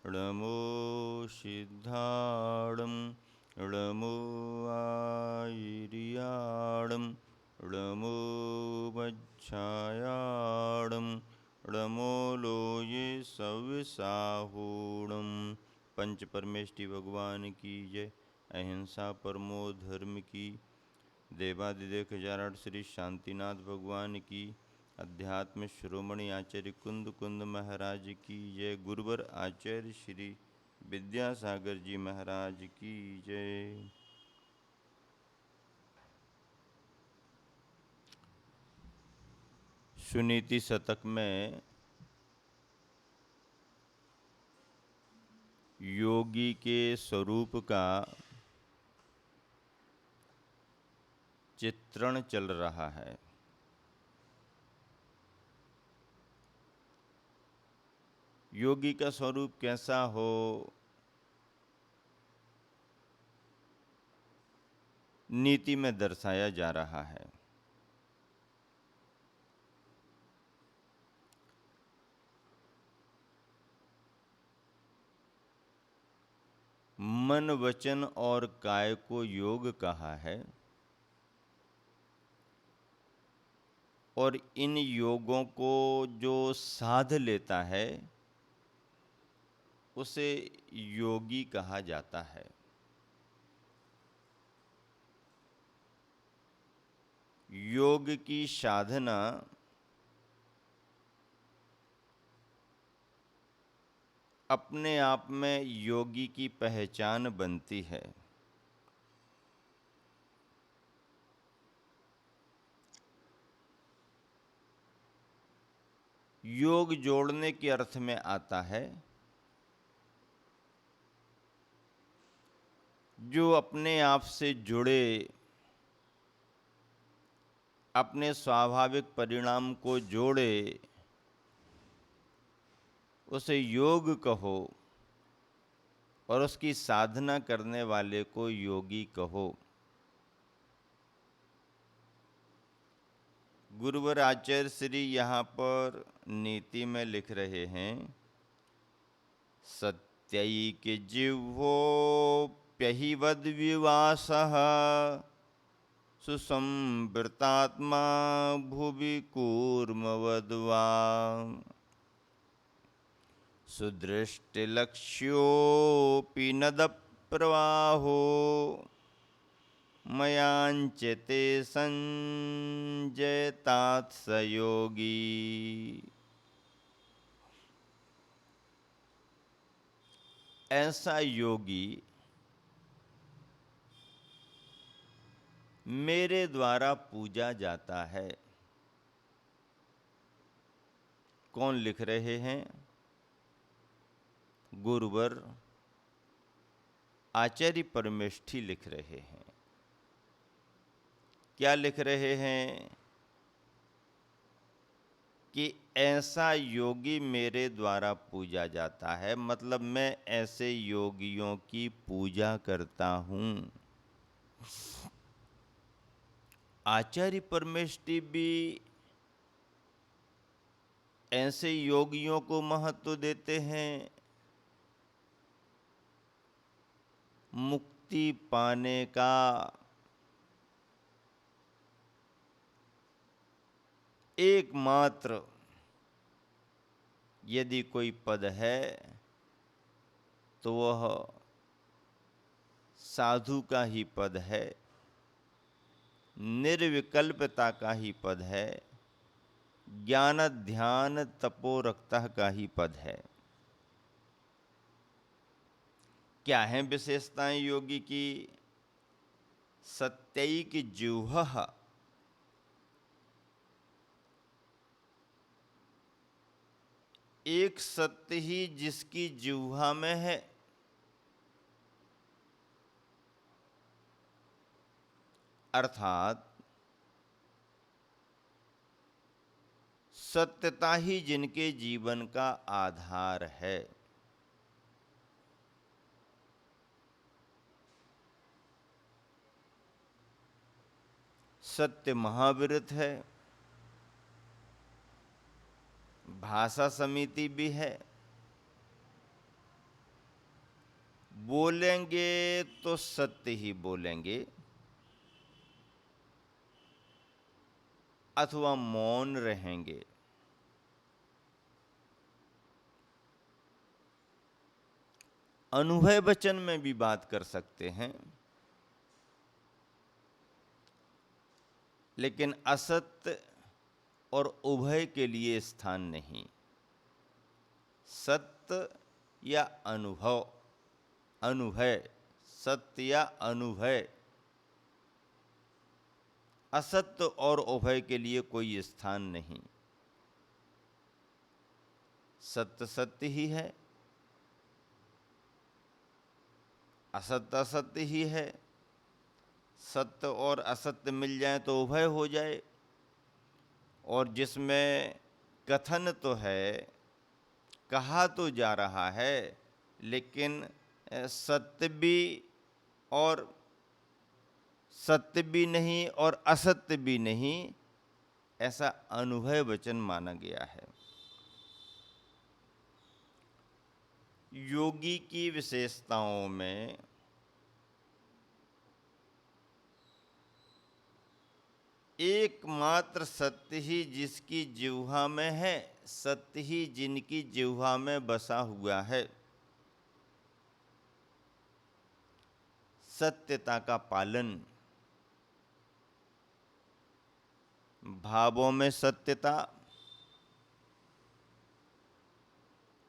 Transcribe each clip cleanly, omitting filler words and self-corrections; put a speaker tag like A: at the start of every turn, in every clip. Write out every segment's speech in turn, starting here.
A: णमो सिद्धाणं णमो आयिर्याणं णमो मच्छायाणं णमो लोये सव्यसाहूणं। पंच परमेष्टि भगवान की जय। अहिंसा परमो धर्म की। देवादिदेव खजानट श्री शांतिनाथ भगवान की। अध्यात्म शिरोमणि आचार्य कुंद कुंद महाराज की जय। गुरुवर आचार्य श्री विद्यासागर जी महाराज की जय। सुनीति शतक में योगी के स्वरूप का चित्रण चल रहा है। योगी का स्वरूप कैसा हो, नीति में दर्शाया जा रहा है। मन वचन और काय को योग कहा है और इन योगों को जो साध लेता है उसे योगी कहा जाता है। योग की साधना अपने आप में योगी की पहचान बनती है। योग जोड़ने के अर्थ में आता है जो अपने आप से जुड़े, अपने स्वाभाविक परिणाम को जोड़े, उसे योग कहो और उसकी साधना करने वाले को योगी कहो। गुरुवर आचार्य श्री यहाँ पर नीति में लिख रहे हैं, सत्यैक जिह्वोऽप्यहिवद विवासः सुसंवृतात्मा भुवि कूर्मवद्वा सुदृष्टिलक्ष्योऽपि नदप्रवाहो मयांच्यते संजयतात् स योगी। ऐसा योगी मेरे द्वारा पूजा जाता है। कौन लिख रहे हैं? गुरुवर आचार्य परमेष्ठी लिख रहे हैं। क्या लिख रहे हैं? कि ऐसा योगी मेरे द्वारा पूजा जाता है, मतलब मैं ऐसे योगियों की पूजा करता हूं। आचार्य परमेष्ठी भी ऐसे योगियों को महत्व देते हैं। मुक्ति पाने का एकमात्र यदि कोई पद है तो वह साधु का ही पद है, निर्विकल्पता का ही पद है, ज्ञान ध्यान तपोरक्तः का ही पद है। क्या है विशेषताएं योगी की? सत्यैक जिह्वः, एक सत्य ही जिसकी जिह्वा में है। अर्थात सत्यता ही जिनके जीवन का आधार है। सत्य महाविरत है, भाषा समिति भी है, बोलेंगे तो सत्य ही बोलेंगे, अथवा मौन रहेंगे। अनुभय वचन में भी बात कर सकते हैं, लेकिन असत्य और उभय के लिए स्थान नहीं। सत्य या अनुभव, अनुभय, सत्य या अनुभय, असत्य और उभय के लिए कोई स्थान नहीं। सत्य सत्य ही है, असत्य असत्य ही है। सत्य और असत्य मिल जाए तो उभय हो जाए। और जिसमें कथन तो है, कहा तो जा रहा है, लेकिन सत्य भी और सत्य भी नहीं और असत्य भी नहीं, ऐसा अनुभय वचन माना गया है। योगी की विशेषताओं में एकमात्र सत्य ही जिसकी जिह्वा में है, सत्य ही जिनकी जिह्वा में बसा हुआ है। सत्यता का पालन, भावों में सत्यता,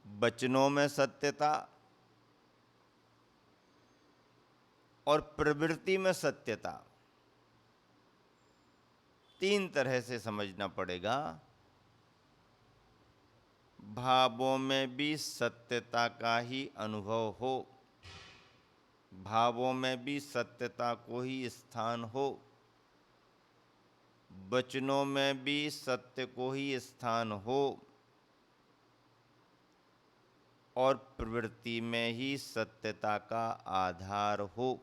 A: वचनों में सत्यता और प्रवृत्ति में सत्यता, तीन तरह से समझना पड़ेगा। भावों में भी सत्यता का ही अनुभव हो, भावों में भी सत्यता को ही स्थान हो, वचनों में भी सत्य को ही स्थान हो और प्रवृत्ति में ही सत्यता का आधार हो।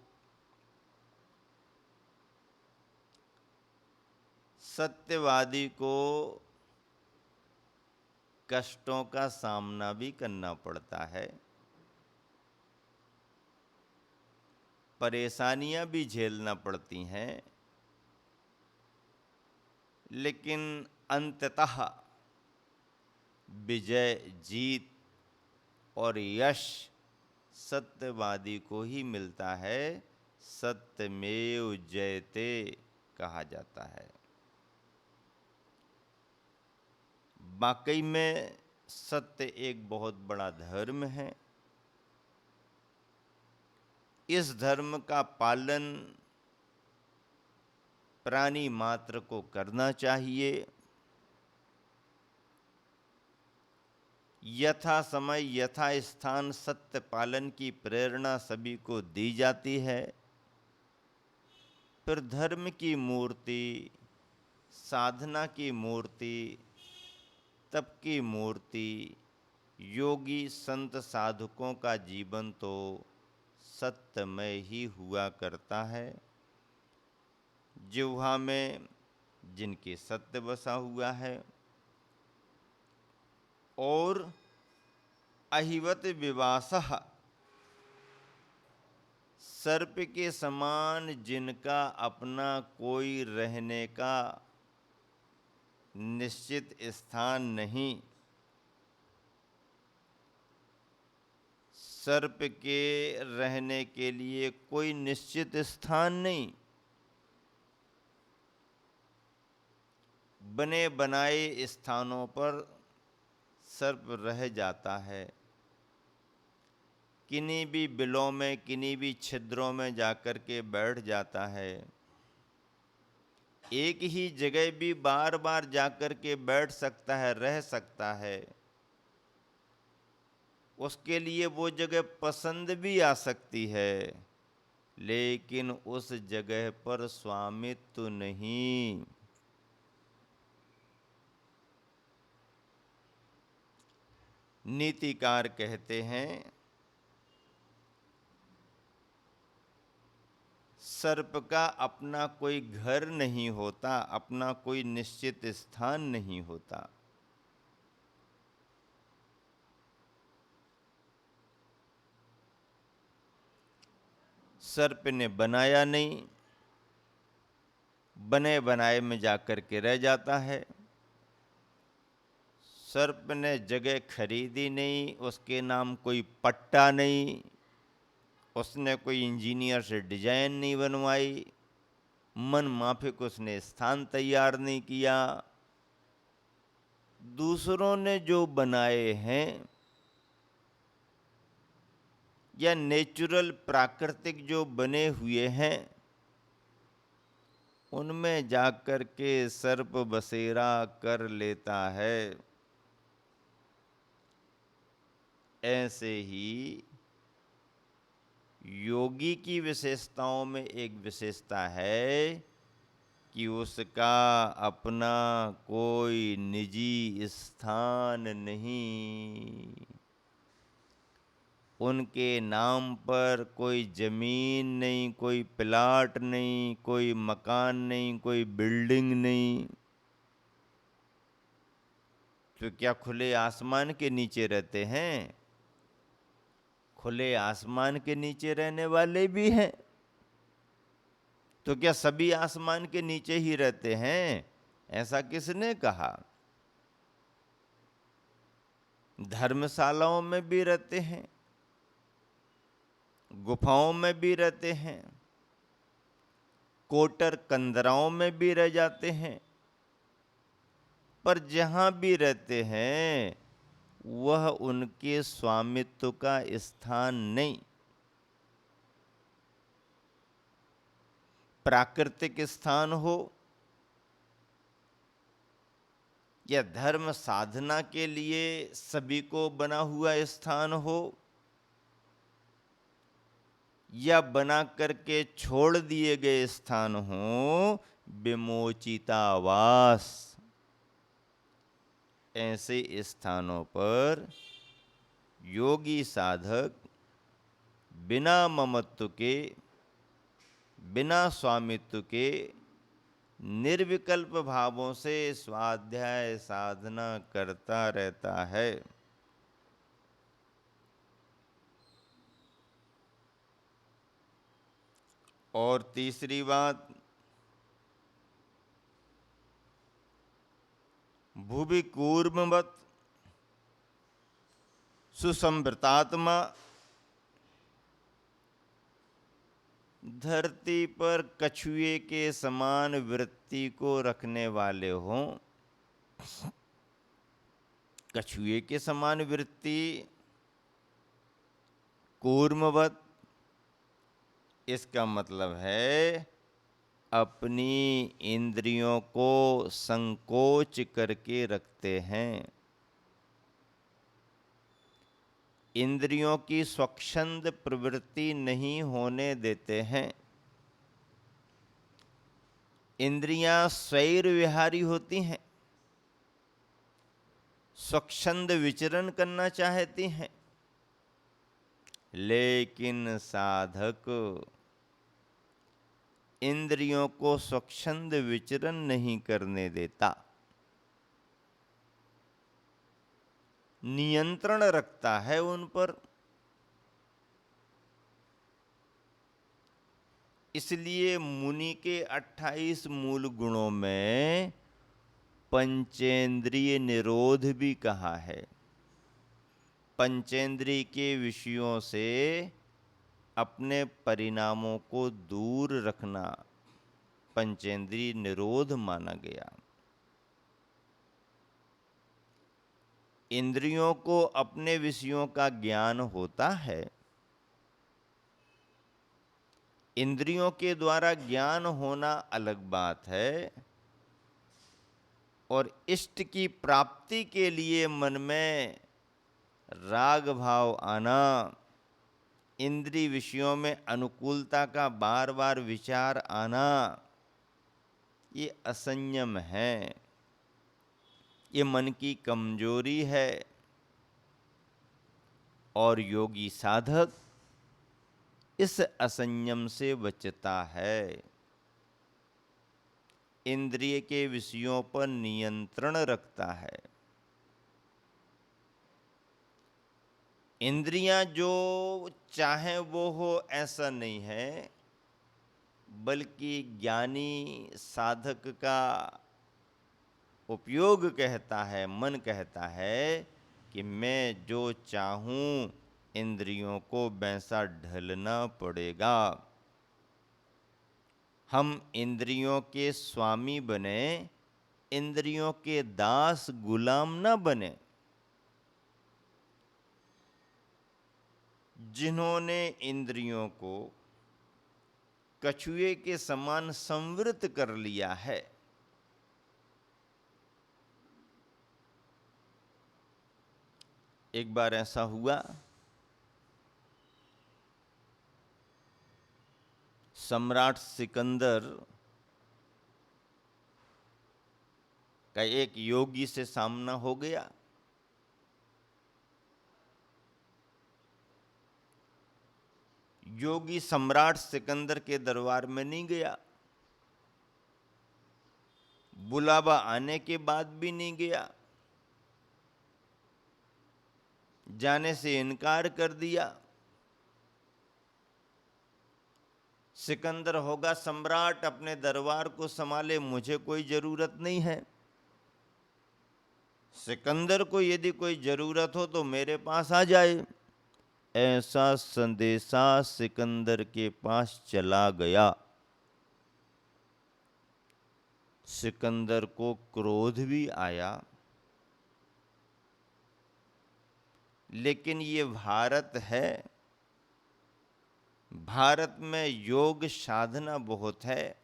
A: सत्यवादी को कष्टों का सामना भी करना पड़ता है, परेशानियां भी झेलना पड़ती हैं, लेकिन अंततः विजय, जीत और यश सत्यवादी को ही मिलता है। सत्यमेव जयते कहा जाता है। वाकई में सत्य एक बहुत बड़ा धर्म है। इस धर्म का पालन प्राणी मात्र को करना चाहिए। यथा समय यथा स्थान सत्य पालन की प्रेरणा सभी को दी जाती है। फिर धर्म की मूर्ति, साधना की मूर्ति, तप की मूर्ति, योगी संत साधकों का जीवन तो सत्यमय ही हुआ करता है। जिह्वा में जिनके सत्य बसा हुआ है और अहिवत विवासः, सर्प के समान जिनका अपना कोई रहने का निश्चित स्थान नहीं, सर्प के रहने के लिए कोई निश्चित स्थान नहीं, बने बनाए स्थानों पर सर्प रह जाता है। किन्हीं भी बिलों में, किन्हीं भी छिद्रों में जाकर के बैठ जाता है। एक ही जगह भी बार बार जाकर के बैठ सकता है, रह सकता है। उसके लिए वो जगह पसंद भी आ सकती है, लेकिन उस जगह पर स्वामित्व नहीं। नीतिकार कहते हैं, सर्प का अपना कोई घर नहीं होता, अपना कोई निश्चित स्थान नहीं होता। सर्प ने बनाया नहीं, बने बनाए में जाकर के रह जाता है। सर्प ने जगह खरीदी नहीं, उसके नाम कोई पट्टा नहीं, उसने कोई इंजीनियर से डिजाइन नहीं बनवाई, मन माफिक उसने स्थान तैयार नहीं किया। दूसरों ने जो बनाए हैं या नेचुरल प्राकृतिक जो बने हुए हैं, उनमें जाकर के सर्प बसेरा कर लेता है। ऐसे ही योगी की विशेषताओं में एक विशेषता है कि उसका अपना कोई निजी स्थान नहीं, उनके नाम पर कोई जमीन नहीं, कोई प्लाट नहीं, कोई मकान नहीं, कोई बिल्डिंग नहीं। तो क्या खुले आसमान के नीचे रहते हैं? खुले आसमान के नीचे रहने वाले भी हैं। तो क्या सभी आसमान के नीचे ही रहते हैं? ऐसा किसने कहा? धर्मशालाओं में भी रहते हैं, गुफाओं में भी रहते हैं, कोटर कंदराओं में भी रह जाते हैं, पर जहां भी रहते हैं वह उनके स्वामित्व का स्थान नहीं। प्राकृतिक स्थान हो या धर्म साधना के लिए सभी को बना हुआ स्थान हो, या बना करके छोड़ दिए गए स्थान हो, विमोचितावास, ऐसे स्थानों पर योगी साधक बिना ममत्व के, बिना स्वामित्व के, निर्विकल्प भावों से स्वाध्याय साधना करता रहता है। और तीसरी बात, भुवि कूर्मवत् सुसंवृतात्मा, धरती पर कछुए के समान वृत्ति को रखने वाले हों। कछुए के समान वृत्ति, कूर्मवत्, इसका मतलब है अपनी इंद्रियों को संकोच करके रखते हैं, इंद्रियों की स्वच्छंद प्रवृत्ति नहीं होने देते हैं। इंद्रियां स्वैर विहारी होती हैं, स्वच्छंद विचरण करना चाहती हैं, लेकिन साधक इंद्रियों को स्वच्छंद विचरण नहीं करने देता, नियंत्रण रखता है उन पर। इसलिए मुनि के 28 मूल गुणों में पंचेंद्रिय निरोध भी कहा है। पंचेंद्रिय के विषयों से अपने परिणामों को दूर रखना पंचेंद्रिय निरोध माना गया। इंद्रियों को अपने विषयों का ज्ञान होता है, इंद्रियों के द्वारा ज्ञान होना अलग बात है, और इष्ट की प्राप्ति के लिए मन में राग भाव आना, इंद्रिय विषयों में अनुकूलता का बार बार विचार आना, ये असंयम है, ये मन की कमजोरी है। और योगी साधक इस असंयम से बचता है, इंद्रिय के विषयों पर नियंत्रण रखता है। इंद्रियां जो चाहे वो हो ऐसा नहीं है, बल्कि ज्ञानी साधक का उपयोग कहता है, मन कहता है कि मैं जो चाहूं इंद्रियों को वैसा ढलना पड़ेगा। हम इंद्रियों के स्वामी बने, इंद्रियों के दास गुलाम न बने। जिन्होंने इंद्रियों को कछुए के समान संवृत कर लिया है, एक बार ऐसा हुआ, सम्राट सिकंदर का एक योगी से सामना हो गया। योगी सम्राट सिकंदर के दरबार में नहीं गया, बुलावा आने के बाद भी नहीं गया, जाने से इनकार कर दिया। सिकंदर होगा सम्राट, अपने दरबार को संभाले, मुझे कोई जरूरत नहीं है। सिकंदर को यदि कोई जरूरत हो तो मेरे पास आ जाए। ऐसा संदेशा सिकंदर के पास चला गया। सिकंदर को क्रोध भी आया, लेकिन ये भारत है, भारत में योग साधना बहुत है,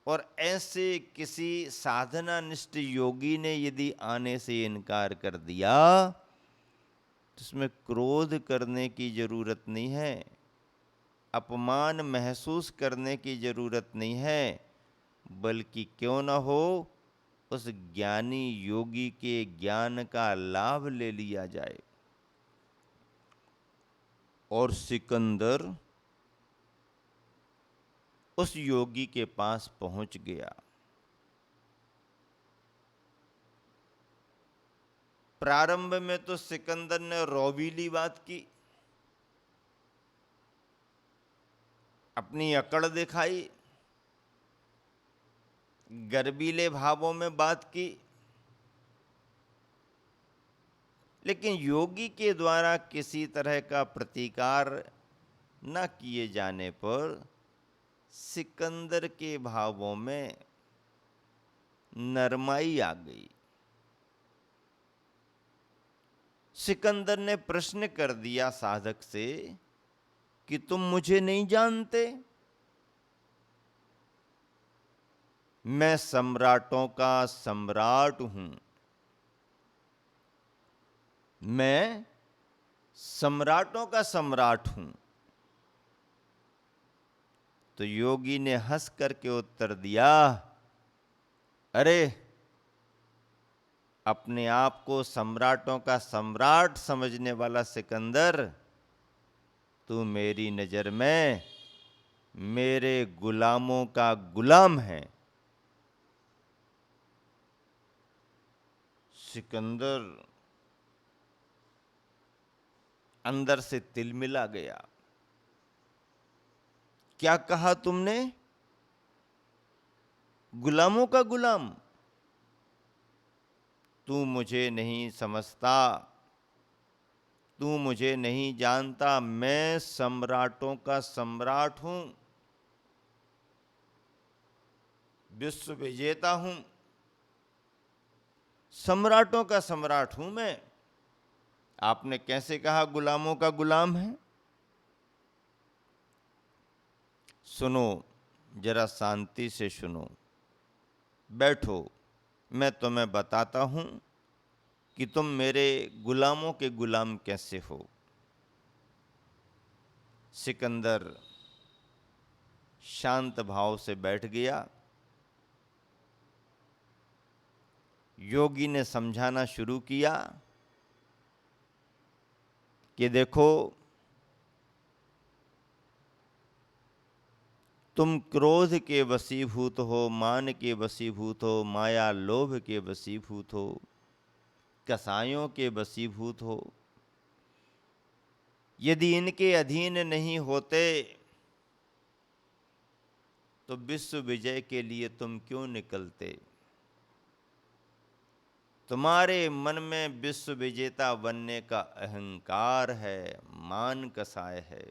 A: और ऐसे किसी साधनानिष्ठ योगी ने यदि आने से इनकार कर दिया तो इसमें क्रोध करने की जरूरत नहीं है, अपमान महसूस करने की जरूरत नहीं है, बल्कि क्यों न हो उस ज्ञानी योगी के ज्ञान का लाभ ले लिया जाए। और सिकंदर उस योगी के पास पहुंच गया। प्रारंभ में तो सिकंदर ने रौबीली बात की, अपनी अकड़ दिखाई, गर्वीले भावों में बात की, लेकिन योगी के द्वारा किसी तरह का प्रतिकार न किए जाने पर सिकंदर के भावों में नरमाई आ गई। सिकंदर ने प्रश्न कर दिया साधक से कि तुम मुझे नहीं जानते? मैं सम्राटों का सम्राट हूं, मैं सम्राटों का सम्राट हूं। तो योगी ने हंस करके उत्तर दिया, अरे अपने आप को सम्राटों का सम्राट समझने वाला सिकंदर, तू मेरी नजर में मेरे गुलामों का गुलाम है। सिकंदर अंदर से तिलमिला गया। क्या कहा तुमने? गुलामों का गुलाम? तू मुझे नहीं समझता, तू मुझे नहीं जानता, मैं सम्राटों का सम्राट हूं, विश्व विजेता हूं, सम्राटों का सम्राट हूं मैं। आपने कैसे कहा गुलामों का गुलाम है? सुनो, जरा शांति से सुनो, बैठो, मैं तुम्हें बताता हूं कि तुम मेरे गुलामों के गुलाम कैसे हो। सिकंदर शांत भाव से बैठ गया। योगी ने समझाना शुरू किया कि देखो, तुम क्रोध के वशीभूत हो, मान के वशीभूत हो, माया लोभ के वशीभूत हो, कसायों के वशीभूत हो, यदि इनके अधीन नहीं होते तो विश्व विजय के लिए तुम क्यों निकलते? तुम्हारे मन में विश्व विजेता बनने का अहंकार है, मान कसाय है।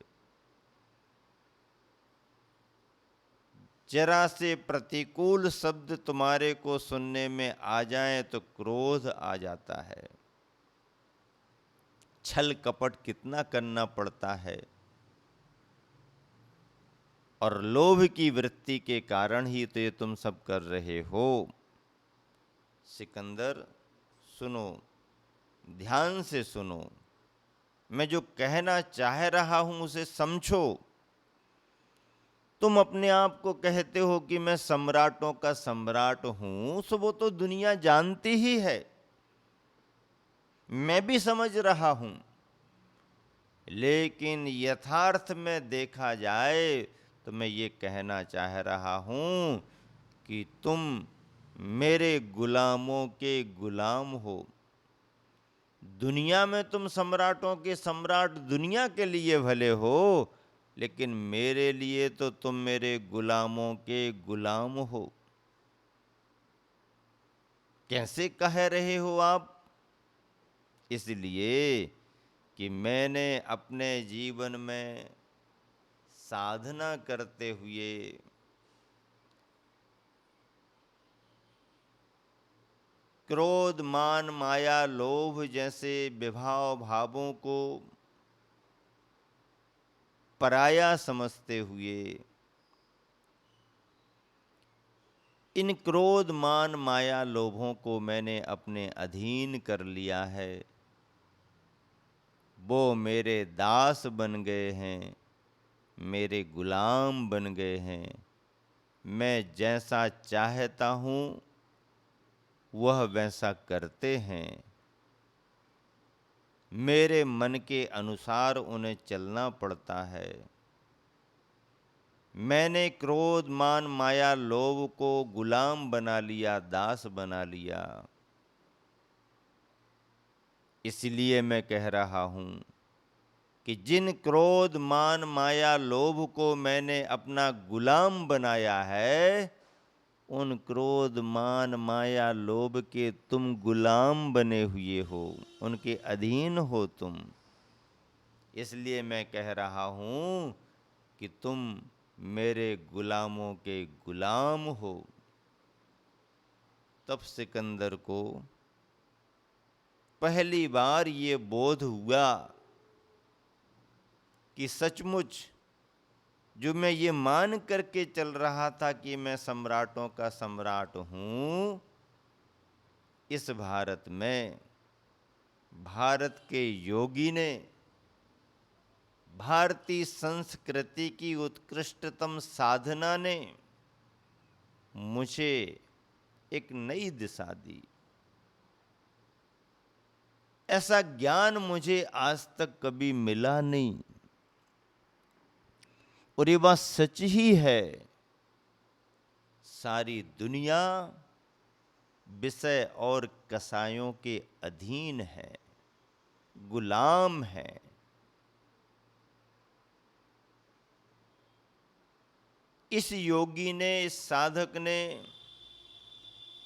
A: जरा से प्रतिकूल शब्द तुम्हारे को सुनने में आ जाए तो क्रोध आ जाता है। छल कपट कितना करना पड़ता है, और लोभ की वृत्ति के कारण ही तो ये तुम सब कर रहे हो। सिकंदर सुनो, ध्यान से सुनो, मैं जो कहना चाह रहा हूं उसे समझो। तुम अपने आप को कहते हो कि मैं सम्राटों का सम्राट हूं, सो वो तो दुनिया जानती ही है, मैं भी समझ रहा हूं। लेकिन यथार्थ में देखा जाए तो मैं ये कहना चाह रहा हूं कि तुम मेरे गुलामों के गुलाम हो। दुनिया में तुम सम्राटों के सम्राट दुनिया के लिए भले हो, लेकिन मेरे लिए तो तुम मेरे गुलामों के गुलाम हो। कैसे कह रहे हो आप? इसलिए कि मैंने अपने जीवन में साधना करते हुए क्रोध, मान, माया, लोभ जैसे विभाव भावों को पराया समझते हुए इन क्रोध, मान, माया, लोभों को मैंने अपने अधीन कर लिया है। वो मेरे दास बन गए हैं, मेरे गुलाम बन गए हैं। मैं जैसा चाहता हूँ वह वैसा करते हैं। मेरे मन के अनुसार उन्हें चलना पड़ता है। मैंने क्रोध, मान, माया, लोभ को गुलाम बना लिया, दास बना लिया। इसलिए मैं कह रहा हूं कि जिन क्रोध, मान, माया, लोभ को मैंने अपना गुलाम बनाया है, उन क्रोध, मान, माया, लोभ के तुम गुलाम बने हुए हो, उनके अधीन हो तुम। इसलिए मैं कह रहा हूं कि तुम मेरे गुलामों के गुलाम हो। तब सिकंदर को पहली बार ये बोध हुआ कि सचमुच जो मैं ये मान करके चल रहा था कि मैं सम्राटों का सम्राट हूं, इस भारत में भारत के योगी ने भारतीय संस्कृति की उत्कृष्टतम साधना ने मुझे एक नई दिशा दी। ऐसा ज्ञान मुझे आज तक कभी मिला नहीं, और ये बात सच ही है। सारी दुनिया विषय और कसायों के अधीन है, गुलाम है। इस योगी ने, इस साधक ने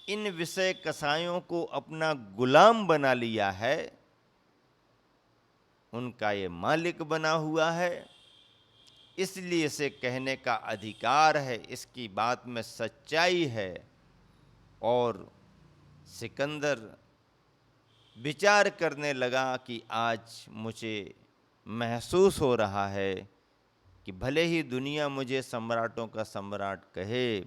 A: इन विषय कसायों को अपना गुलाम बना लिया है, उनका ये मालिक बना हुआ है। इसलिए इसे कहने का अधिकार है, इसकी बात में सच्चाई है। और सिकंदर विचार करने लगा कि आज मुझे महसूस हो रहा है कि भले ही दुनिया मुझे सम्राटों का सम्राट कहे,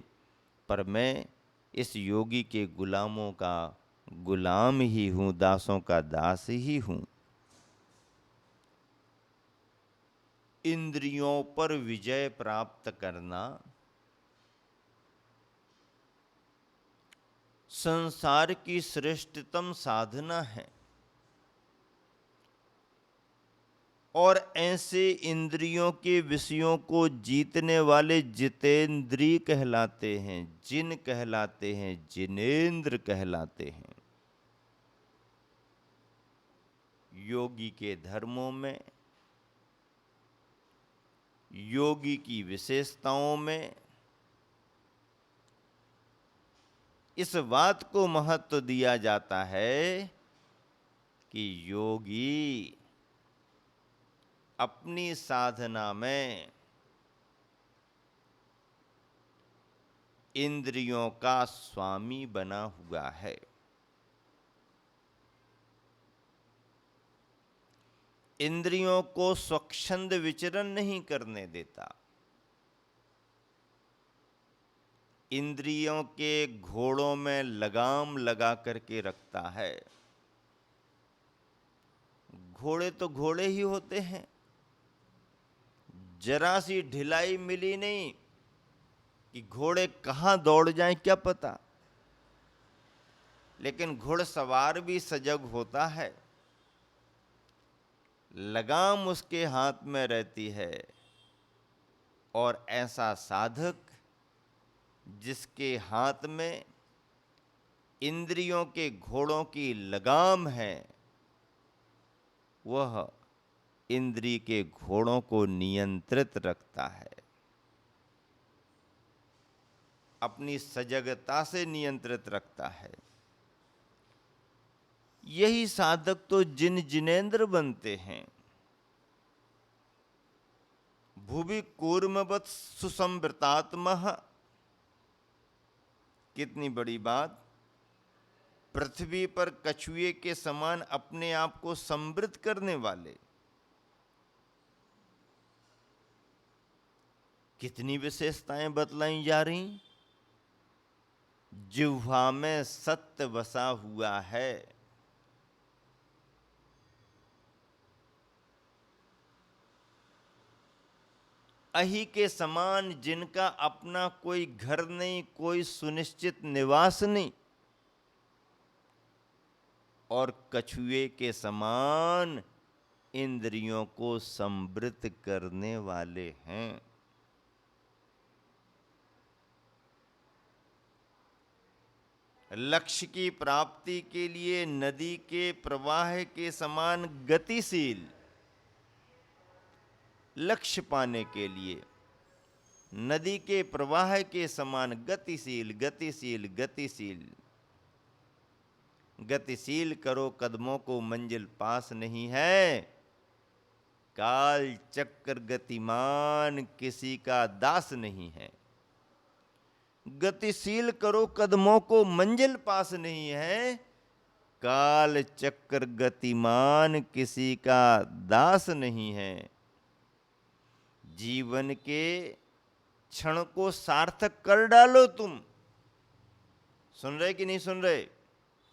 A: पर मैं इस योगी के गुलामों का गुलाम ही हूँ, दासों का दास ही हूँ। इंद्रियों पर विजय प्राप्त करना संसार की श्रेष्ठतम साधना है, और ऐसे इंद्रियों के विषयों को जीतने वाले जितेंद्रिय कहलाते हैं, जिन कहलाते हैं, जिनेंद्र कहलाते हैं। योगी के धर्मों में योगी की विशेषताओं में इस बात को महत्व दिया जाता है कि योगी अपनी साधना में इंद्रियों का स्वामी बना हुआ है। इंद्रियों को स्वच्छंद विचरण नहीं करने देता। इंद्रियों के घोड़ों में लगाम लगा करके रखता है। घोड़े तो घोड़े ही होते हैं, जरा सी ढिलाई मिली नहीं कि घोड़े कहां दौड़ जाएं क्या पता। लेकिन घुड़सवार भी सजग होता है, लगाम उसके हाथ में रहती है। और ऐसा साधक जिसके हाथ में इंद्रियों के घोड़ों की लगाम है, वह इंद्रिय के घोड़ों को नियंत्रित रखता है, अपनी सजगता से नियंत्रित रखता है। यही साधक तो जिन जिनेंद्र बनते हैं। भुवि कूर्मवत् सुसंवृतात्मः, कितनी बड़ी बात। पृथ्वी पर कछुए के समान अपने आप को समृद्ध करने वाले, कितनी विशेषताएं बतलाई जा रही। जिह्वा में सत्य बसा हुआ है। अहि के समान जिनका अपना कोई घर नहीं, कोई सुनिश्चित निवास नहीं, और कछुए के समान इंद्रियों को समृद्ध करने वाले हैं। लक्ष्य की प्राप्ति के लिए नदी के प्रवाह के समान गतिशील, लक्ष्य पाने के लिए नदी के प्रवाह के समान गतिशील गतिशील गतिशील। गतिशील करो कदमों को, मंजिल पास नहीं है। काल चक्र गतिमान किसी का दास नहीं है। गतिशील करो कदमों को, मंजिल पास नहीं है। काल चक्र गतिमान किसी का दास नहीं है। जीवन के क्षण को सार्थक कर डालो तुम। सुन रहे कि नहीं सुन रहे?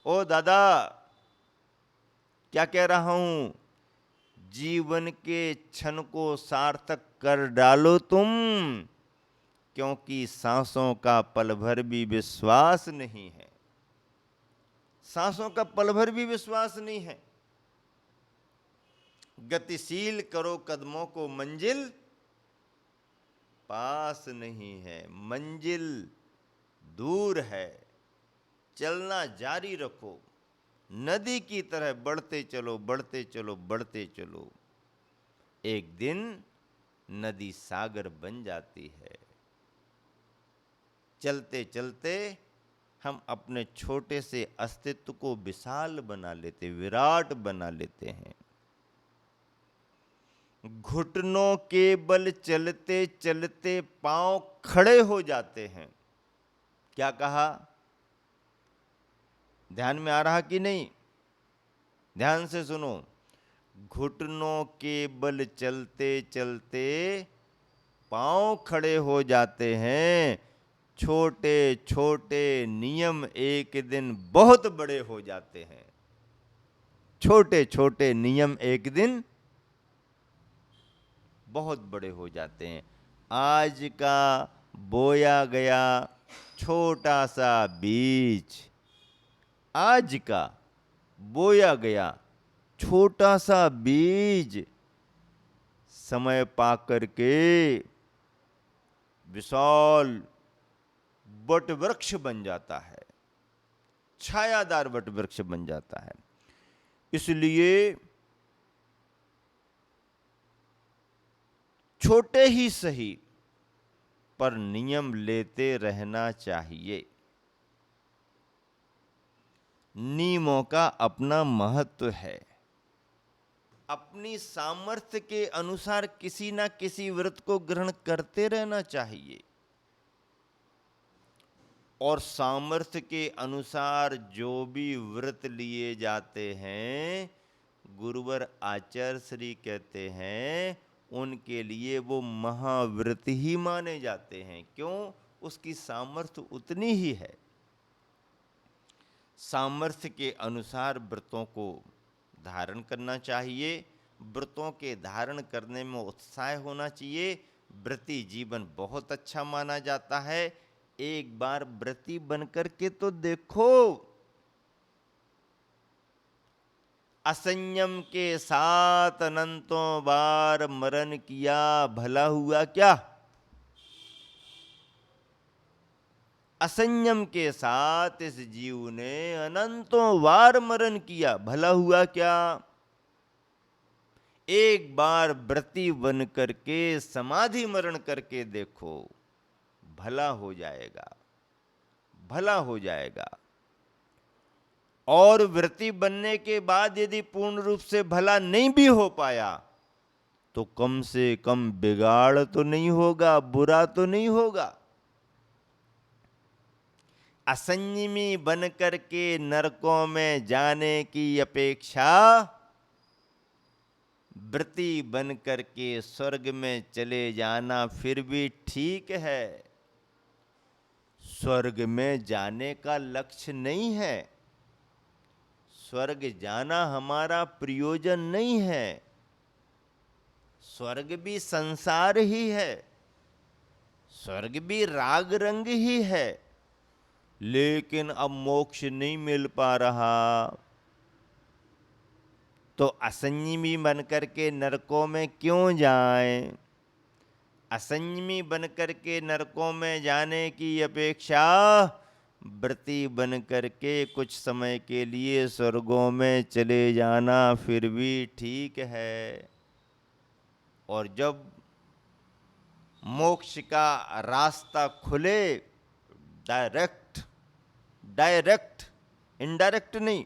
A: ओ दादा, क्या कह रहा हूं? जीवन के क्षण को सार्थक कर डालो तुम, क्योंकि सांसों का पल भर भी विश्वास नहीं है। सांसों का पल भर भी विश्वास नहीं है। गतिशील करो कदमों को, मंजिल पास नहीं है, मंजिल दूर है। चलना जारी रखो, नदी की तरह बढ़ते चलो बढ़ते चलो बढ़ते चलो। एक दिन नदी सागर बन जाती है। चलते चलते हम अपने छोटे से अस्तित्व को विशाल बना लेते, विराट बना लेते हैं। घुटनों के बल चलते चलते पांव खड़े हो जाते हैं। क्या कहा? ध्यान में आ रहा कि नहीं? ध्यान से सुनो। घुटनों के बल चलते चलते पांव खड़े हो जाते हैं। छोटे छोटे नियम एक दिन बहुत बड़े हो जाते हैं। छोटे छोटे नियम एक दिन बहुत बड़े हो जाते हैं। आज का बोया गया छोटा सा बीज, आज का बोया गया छोटा सा बीज समय पाकर के विशाल वट वृक्ष बन जाता है, छायादार वट वृक्ष बन जाता है। इसलिए छोटे ही सही पर नियम लेते रहना चाहिए। नियमों का अपना महत्व है। अपनी सामर्थ्य के अनुसार किसी ना किसी व्रत को ग्रहण करते रहना चाहिए और सामर्थ्य के अनुसार जो भी व्रत लिए जाते हैं, गुरुवर आचार्य श्री कहते हैं उनके लिए वो महाव्रत ही माने जाते हैं। क्यों? उसकी सामर्थ्य उतनी ही है। सामर्थ्य के अनुसार व्रतों को धारण करना चाहिए। व्रतों के धारण करने में उत्साह होना चाहिए। व्रती जीवन बहुत अच्छा माना जाता है। एक बार व्रती बनकर के तो देखो। असंयम के साथ अनंतों बार मरण किया, भला हुआ क्या? असंयम के साथ इस जीव ने अनंतों बार मरण किया, भला हुआ क्या? एक बार व्रती बन करके समाधि मरण करके देखो, भला हो जाएगा, भला हो जाएगा। और व्रती बनने के बाद यदि पूर्ण रूप से भला नहीं भी हो पाया तो कम से कम बिगाड़ तो नहीं होगा, बुरा तो नहीं होगा। असंयमी बन करके नरकों में जाने की अपेक्षा व्रती बन करके स्वर्ग में चले जाना फिर भी ठीक है। स्वर्ग में जाने का लक्ष्य नहीं है। स्वर्ग जाना हमारा प्रयोजन नहीं है। स्वर्ग भी संसार ही है, स्वर्ग भी राग रंग ही है, लेकिन अब मोक्ष नहीं मिल पा रहा। तो असंयमी बनकर के नरकों में क्यों जाएं? असंयमी बनकर के नरकों में जाने की अपेक्षा व्रती बन करके कुछ समय के लिए स्वर्गों में चले जाना फिर भी ठीक है। और जब मोक्ष का रास्ता खुले, डायरेक्ट, डायरेक्ट, इनडायरेक्ट नहीं,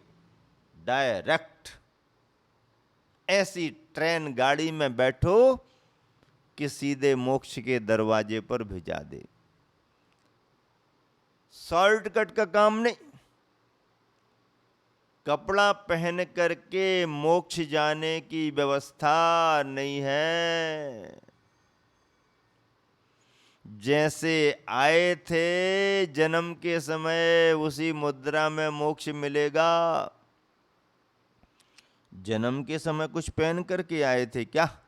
A: डायरेक्ट ऐसी ट्रेन गाड़ी में बैठो कि सीधे मोक्ष के दरवाजे पर भिजा दे। शॉर्टकट का काम नहीं। कपड़ा पहन करके मोक्ष जाने की व्यवस्था नहीं है। जैसे आए थे जन्म के समय उसी मुद्रा में मोक्ष मिलेगा। जन्म के समय कुछ पहन करके आए थे क्या?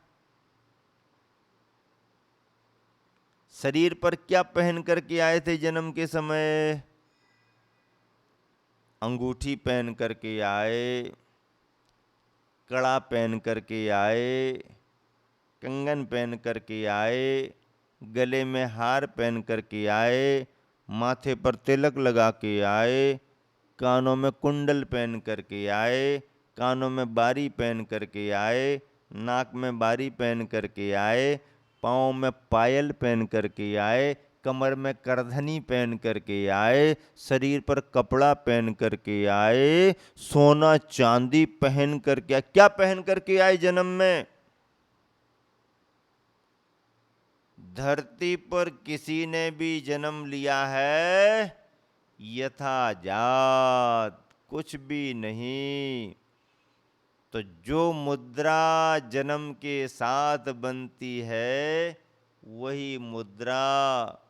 A: शरीर पर क्या पहन करके आए थे जन्म के समय? अंगूठी पहन करके आए, कड़ा पहन करके आए, कंगन पहन करके आए, गले में हार पहन करके आए, माथे पर तिलक लगा के आए, कानों में कुंडल पहन करके आए, कानों में बारी पहन करके आए, नाक में बारी पहन करके आए, पाँव में पायल पहन करके आए, कमर में करधनी पहन करके आए, शरीर पर कपड़ा पहन करके आए, सोना चांदी पहन करके, क्या पहन करके आए जन्म में? धरती पर किसी ने भी जन्म लिया है यथाजात, कुछ भी नहीं। तो जो मुद्रा जन्म के साथ बनती है वही मुद्रा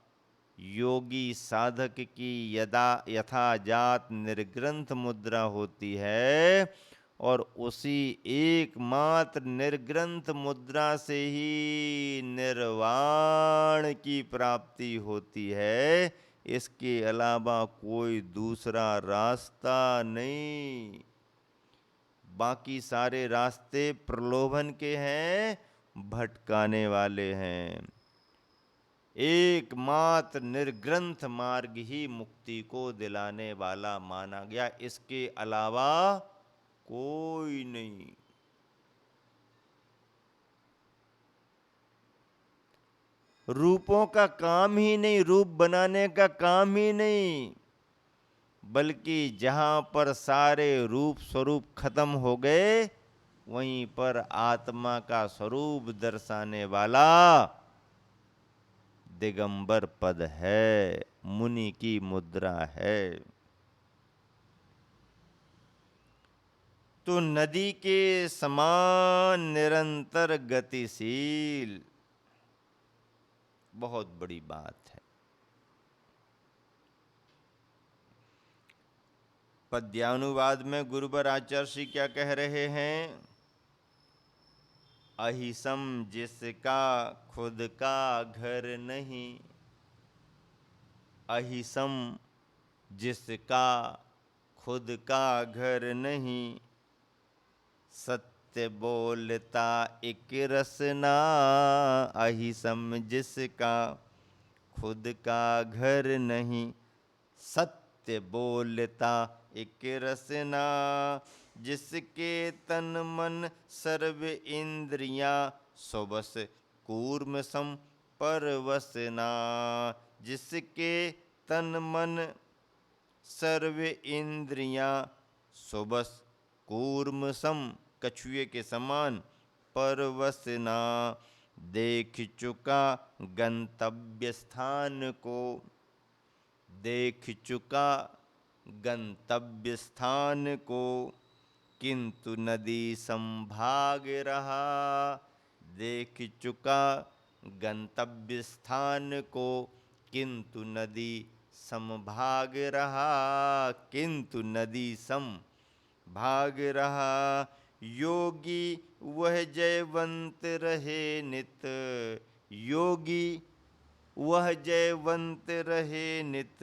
A: योगी साधक की यथाजात निर्ग्रंथ मुद्रा होती है। और उसी एकमात्र निर्ग्रंथ मुद्रा से ही निर्वाण की प्राप्ति होती है। इसके अलावा कोई दूसरा रास्ता नहीं। बाकी सारे रास्ते प्रलोभन के हैं, भटकाने वाले हैं। एकमात्र निर्ग्रंथ मार्ग ही मुक्ति को दिलाने वाला माना गया, इसके अलावा कोई नहीं। रूपों का काम ही नहीं, रूप बनाने का काम ही नहीं, बल्कि जहां पर सारे रूप स्वरूप खत्म हो गए वहीं पर आत्मा का स्वरूप दर्शाने वाला दिगंबर पद है, मुनि की मुद्रा है। तो नदी के समान निरंतर गतिशील, बहुत बड़ी बात है। पद्यानुवाद में गुरुवर आचार्य श्री क्या कह रहे हैं? अहिसम जिसका खुद का घर नहीं, अहिसम जिसका खुद का घर नहीं, सत्य बोलता एक रसना। अहिसम जिसका खुद का घर नहीं, सत्य बोलता एक रसना। जिसके तन मन सर्व इंद्रियां, सोबस कूर्म सम परवसना। जिसके तन मन सर्व इंद्रियां, सोबस कूर्म सम, कछुए के समान, परवसना। देख चुका गंतव्य स्थान को, देख चुका गंतव्य स्थान को, किंतु नदी संभाग रहा। देख चुका गंतव्य स्थान को, किंतु नदी समभाग रहा, किंतु नदी सम भाग रहा। योगी वह जयवंत रहे नित, योगी वह जयवंत रहे नित।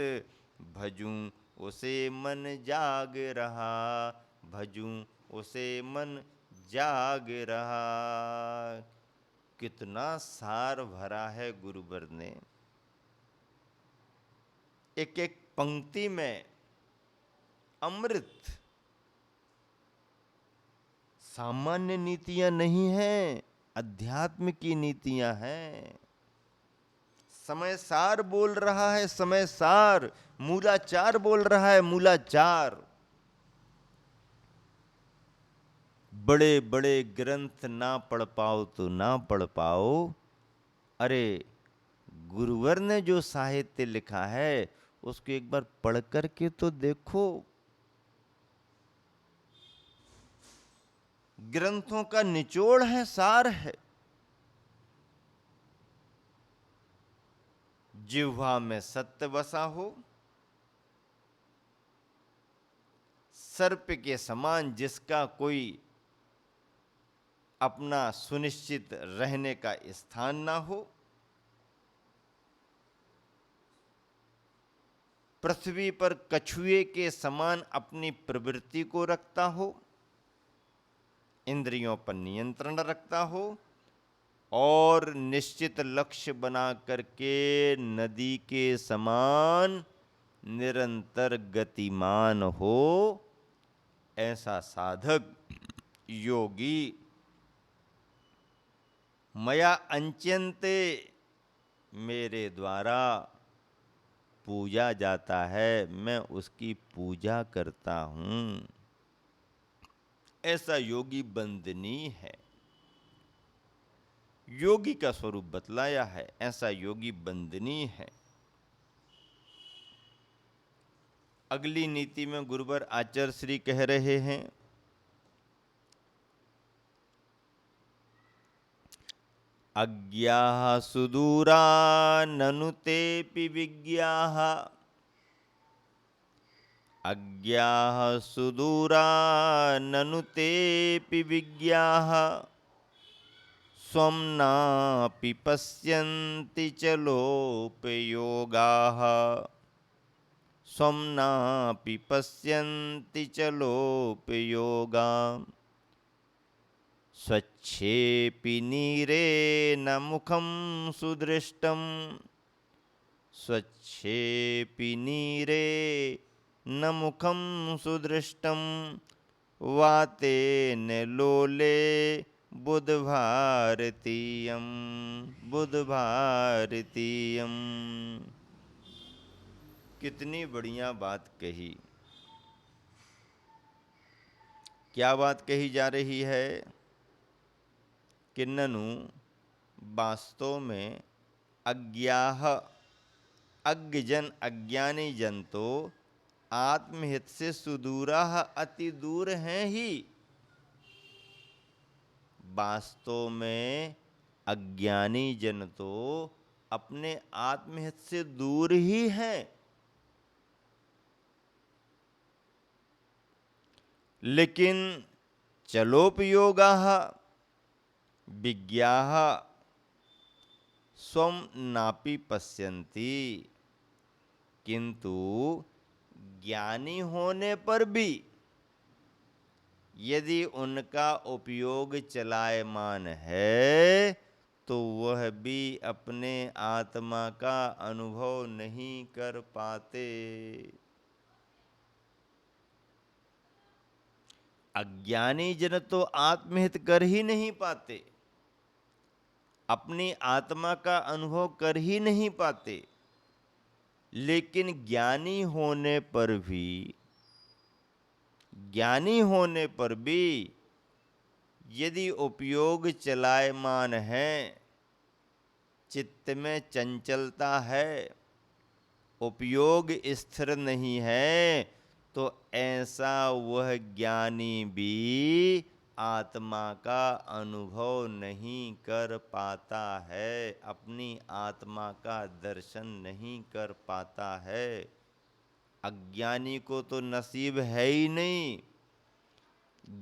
A: भजूं उसे मन जाग रहा, भजूं उसे मन जाग रहा। कितना सार भरा है गुरुवर ने। एक एक पंक्ति में अमृत। सामान्य नीतियां नहीं हैं, अध्यात्म की नीतियां हैं। समय सार बोल रहा है, समय सार। मूलाचार बोल रहा है, मूलाचार। बड़े बड़े ग्रंथ ना पढ़ पाओ तो ना पढ़ पाओ, अरे गुरुवर ने जो साहित्य लिखा है उसको एक बार पढ़ करके तो देखो। ग्रंथों का निचोड़ है, सार है। जिह्वा में सत्य बसा हो, सर्प के समान जिसका कोई अपना सुनिश्चित रहने का स्थान ना हो, पृथ्वी पर कछुए के समान अपनी प्रवृत्ति को रखता हो, इंद्रियों पर नियंत्रण रखता हो, और निश्चित लक्ष्य बना करके नदी के समान निरंतर गतिमान हो, ऐसा साधक योगी मया अंच्यन्ते, मेरे द्वारा पूजा जाता है, मैं उसकी पूजा करता हूं। ऐसा योगी वंदनीय है। योगी का स्वरूप बतलाया है, ऐसा योगी वंदनीय है। अगली नीति में गुरुवर आचार्य श्री कह रहे हैं, अज्ञाः सुदूरा ननु तेऽपि विज्ञाः, अज्ञाः सुदूरा ननु तेऽपि विज्ञाः। स्वं नापि पश्यन्ति च लोपयोगाः, स्वं नापि पश्यन्ति च लोपयोगा। स्वच्छेऽपि नीरे न मुखं सुदृष्टं, स्वच्छेऽपि नीरे न मुखं सुदृष्टं। वातेन लोले बुध भारतीयम बुध भारतीयम। कितनी बढ़िया बात कही। क्या बात कही जा रही है कि ननु वास्तव में अज्ञाह अज्ञजन अज्ञानी जन तो आत्महित से सुदूराह अति दूर हैं ही। वास्तव में अज्ञानी जन तो अपने आत्महित से दूर ही हैं, लेकिन चलोपयोगाः विज्ञाः स्वं नापि पश्यन्ति। किंतु ज्ञानी होने पर भी यदि उनका उपयोग चलायमान है तो वह भी अपने आत्मा का अनुभव नहीं कर पाते। अज्ञानी जन तो आत्महित कर ही नहीं पाते, अपनी आत्मा का अनुभव कर ही नहीं पाते, लेकिन ज्ञानी होने पर भी यदि उपयोग चलायमान है, चित्त में चंचलता है, उपयोग स्थिर नहीं है, तो ऐसा वह ज्ञानी भी आत्मा का अनुभव नहीं कर पाता है, अपनी आत्मा का दर्शन नहीं कर पाता है। अज्ञानी को तो नसीब है ही नहीं।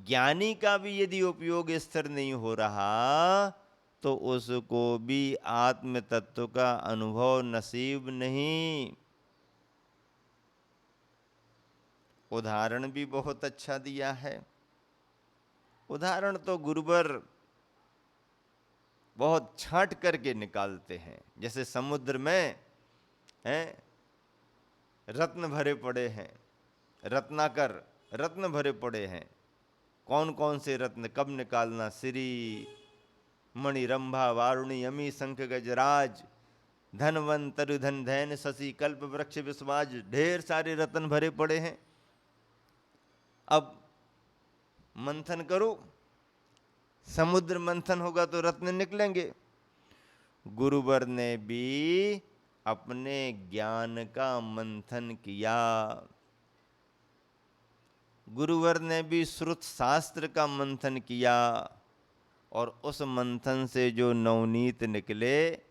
A: ज्ञानी का भी यदि उपयोग स्थिर नहीं हो रहा तो उसको भी आत्म तत्व का अनुभव नसीब नहीं। उदाहरण भी बहुत अच्छा दिया है। उदाहरण तो गुरुवर बहुत छांट करके निकालते हैं। जैसे समुद्र में हैं रत्न भरे पड़े हैं, रत्नाकर रत्न भरे पड़े हैं। कौन कौन से रत्न कब निकालना, श्री मणि रंभा वारुणी यमी शंख गजराज धनवंतर धन धैन शशि कल्प वृक्ष विश्वाज, ढेर सारे रत्न भरे पड़े हैं। अब मंथन करो, समुद्र मंथन होगा तो रत्न निकलेंगे। गुरुवर ने भी अपने ज्ञान का मंथन किया, गुरुवर ने भी श्रुत शास्त्र का मंथन किया, और उस मंथन से जो नवनीत निकले,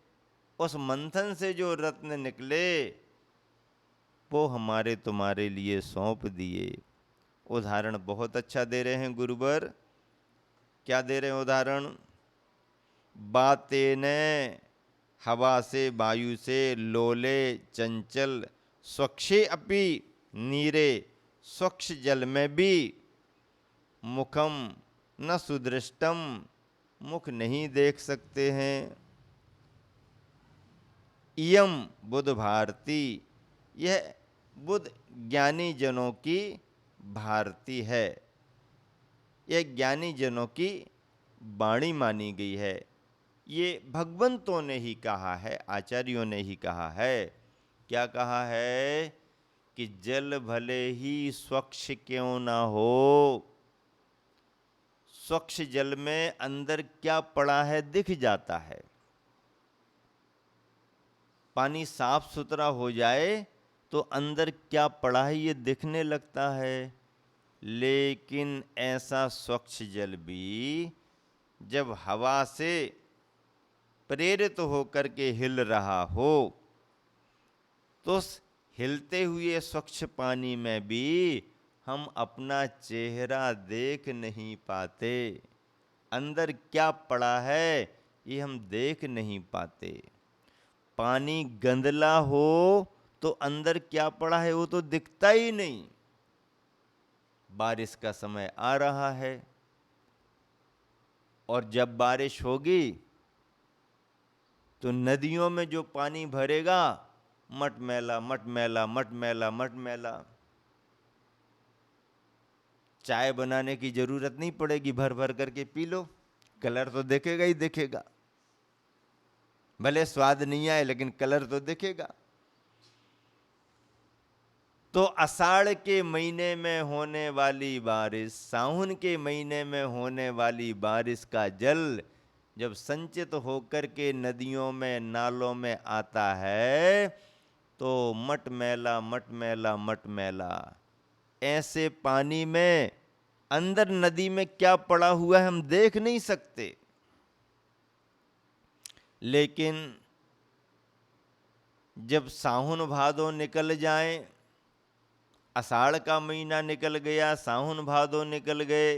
A: उस मंथन से जो रत्न निकले, वो हमारे तुम्हारे लिए सौंप दिए। उदाहरण बहुत अच्छा दे रहे हैं गुरुवर। क्या दे रहे हैं उदाहरण? बातें ने हवा से वायु से लोले चंचल स्वक्षे अपि नीरे, स्वच्छ जल में भी मुखम न सुदृष्टम, मुख नहीं देख सकते हैं। इयम बुध भारती, यह बुध ज्ञानी जनों की भारती है, यह ज्ञानी जनों की वाणी मानी गई है। ये भगवंतों ने ही कहा है, आचार्यों ने ही कहा है। क्या कहा है कि जल भले ही स्वच्छ क्यों ना हो, स्वच्छ जल में अंदर क्या पड़ा है दिख जाता है। पानी साफ सुथरा हो जाए तो अंदर क्या पड़ा है ये दिखने लगता है। लेकिन ऐसा स्वच्छ जल भी जब हवा से प्रेरित होकर के हिल रहा हो तो उस हिलते हुए स्वच्छ पानी में भी हम अपना चेहरा देख नहीं पाते, अंदर क्या पड़ा है ये हम देख नहीं पाते। पानी गंदला हो तो अंदर क्या पड़ा है वो तो दिखता ही नहीं। बारिश का समय आ रहा है और जब बारिश होगी तो नदियों में जो पानी भरेगा मटमैला मटमैला मटमैला मटमैला। चाय बनाने की जरूरत नहीं पड़ेगी, भर भर करके पी लो, कलर तो दिखेगा ही दिखेगा, भले स्वाद नहीं आए लेकिन कलर तो दिखेगा। तो आषाढ़ के महीने में होने वाली बारिश, सावन के महीने में होने वाली बारिश का जल जब संचित होकर के नदियों में नालों में आता है तो मटमैला मटमैला मटमैला, ऐसे पानी में अंदर नदी में क्या पड़ा हुआ है हम देख नहीं सकते, लेकिन जब सावन भादो निकल जाए, आषाढ़ का महीना निकल गया, सावन भादो निकल गए,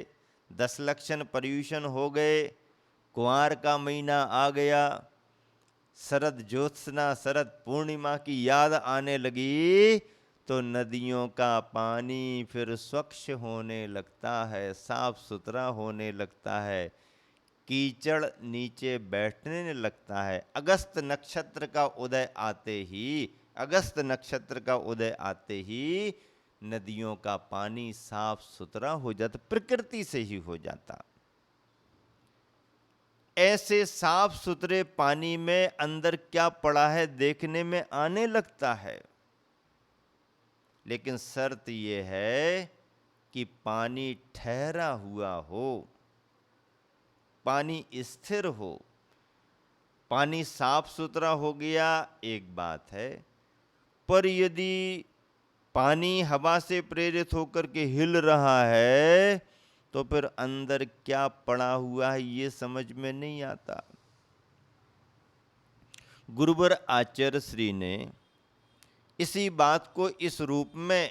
A: 10 लक्षण पर्यूषण हो गए, कुंवार का महीना आ गया, शरद ज्योत्सना शरद पूर्णिमा की याद आने लगी तो नदियों का पानी फिर स्वच्छ होने लगता है, साफ सुथरा होने लगता है, कीचड़ नीचे बैठने लगता है। अगस्त नक्षत्र का उदय आते ही, अगस्त नक्षत्र का उदय आते ही नदियों का पानी साफ सुथरा हो जाता, प्रकृति से ही हो जाता। ऐसे साफ सुथरे पानी में अंदर क्या पड़ा है देखने में आने लगता है, लेकिन शर्त यह है कि पानी ठहरा हुआ हो, पानी स्थिर हो। पानी साफ सुथरा हो गया एक बात है, पर यदि पानी हवा से प्रेरित होकर के हिल रहा है तो फिर अंदर क्या पड़ा हुआ है ये समझ में नहीं आता। गुरुवर आचार्य श्री ने इसी बात को इस रूप में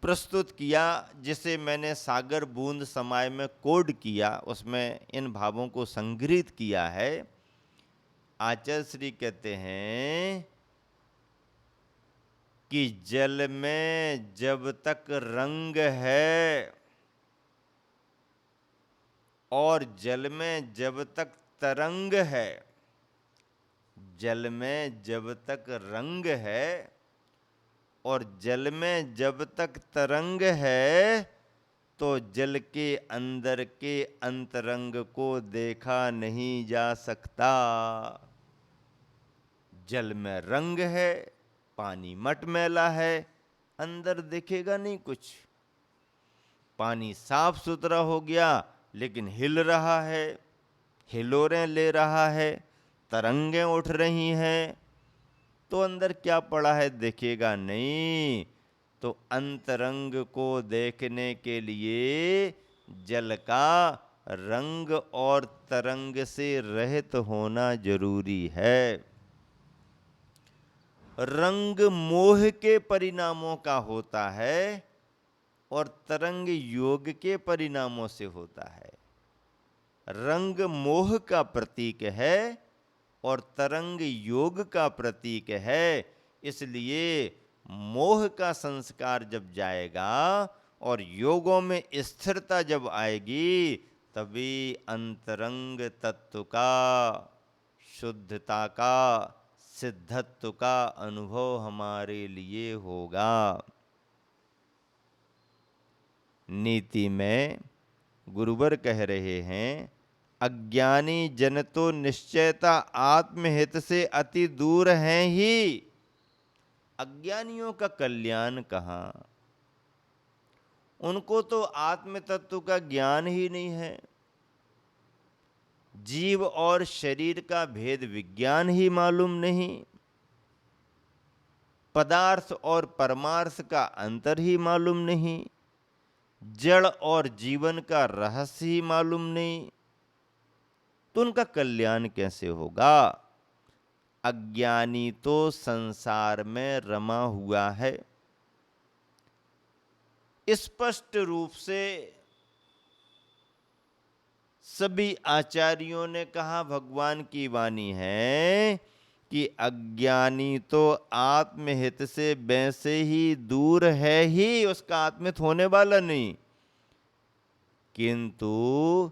A: प्रस्तुत किया जिसे मैंने सागर बूंद समाय में कोड किया, उसमें इन भावों को संग्रहित किया है। आचार्य श्री कहते हैं कि जल में जब तक रंग है और जल में जब तक तरंग है, जल में जब तक रंग है और जल में जब तक तरंग है तो जल के अंदर के अंतरंग को देखा नहीं जा सकता। जल में रंग है, पानी मटमैला है, अंदर दिखेगा नहीं कुछ। पानी साफ सुथरा हो गया लेकिन हिल रहा है, हिलोरें ले रहा है, तरंगें उठ रही हैं, तो अंदर क्या पड़ा है दिखेगा नहीं। तो अंतरंग को देखने के लिए जल का रंग और तरंग से रहित होना जरूरी है। रंग मोह के परिणामों का होता है और तरंग योग के परिणामों से होता है। रंग मोह का प्रतीक है और तरंग योग का प्रतीक है, इसलिए मोह का संस्कार जब जाएगा और योगों में स्थिरता जब आएगी तभी अंतरंग तत्व का, शुद्धता का, सिद्धत्व का अनुभव हमारे लिए होगा। नीति में गुरुवर कह रहे हैं, अज्ञानी जन तो निश्चयता आत्महित से अति दूर हैं ही। अज्ञानियों का कल्याण कहाँ, उनको तो आत्म तत्व का ज्ञान ही नहीं है, जीव और शरीर का भेद विज्ञान ही मालूम नहीं, पदार्थ और परमार्थ का अंतर ही मालूम नहीं, जड़ और जीवन का रहस्य ही मालूम नहीं, तो उनका कल्याण कैसे होगा। अज्ञानी तो संसार में रमा हुआ है। स्पष्ट रूप से सभी आचार्यों ने कहा, भगवान की वाणी है कि अज्ञानी तो आत्महित से वैसे ही दूर है ही, उसका आत्महित होने वाला नहीं, किंतु